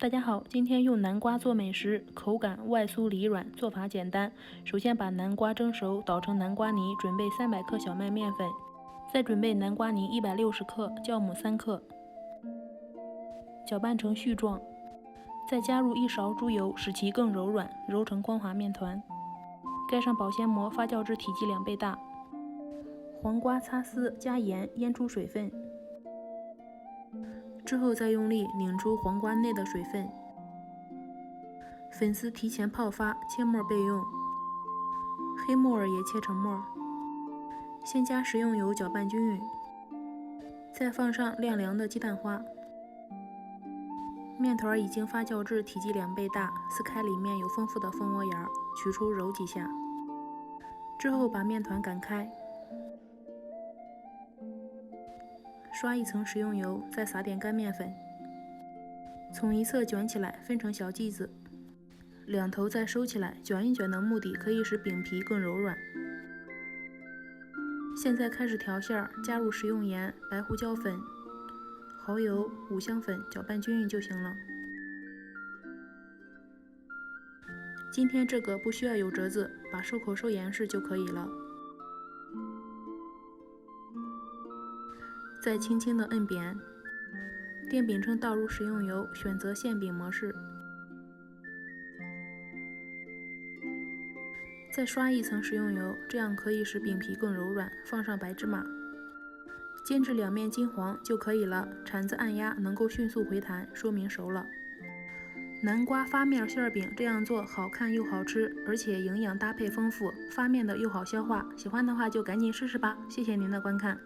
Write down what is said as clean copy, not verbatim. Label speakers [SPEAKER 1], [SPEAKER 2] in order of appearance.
[SPEAKER 1] 大家好，今天用南瓜做美食，口感外酥里软，做法简单。首先把南瓜蒸熟，捣成南瓜泥，准备300克小麦面粉，再准备南瓜泥160克，酵母3克，搅拌成絮状，再加入1勺猪油，使其更柔软，揉成光滑面团。盖上保鲜膜，发酵至体积2倍大。黄瓜擦丝，加盐腌出水分。之后再用力拧出黄瓜内的水分，粉丝提前泡发，切末备用。黑木耳也切成末，先加食用油搅拌均匀，再放上晾凉的鸡蛋花。面团已经发酵至体积2倍大，撕开里面有丰富的蜂窝眼，取出揉几下。之后把面团擀开，刷一层食用油，再撒点干面粉，从一侧卷起来，分成小剂子，两头再收起来。卷一卷的目的可以使饼皮更柔软。现在开始调馅，加入食用盐、白胡椒粉、蚝油、五香粉，搅拌均匀就行了。今天这个不需要有折子，把收口收严实就可以了。再轻轻地摁扁，电饼铛倒入食用油，选择馅饼模式，再刷一层食用油，这样可以使饼皮更柔软。放上白芝麻，煎至两面金黄就可以了。铲子按压能够迅速回弹，说明熟了。南瓜发面馅饼这样做好看又好吃，而且营养搭配丰富，发面的又好消化。喜欢的话就赶紧试试吧。谢谢您的观看。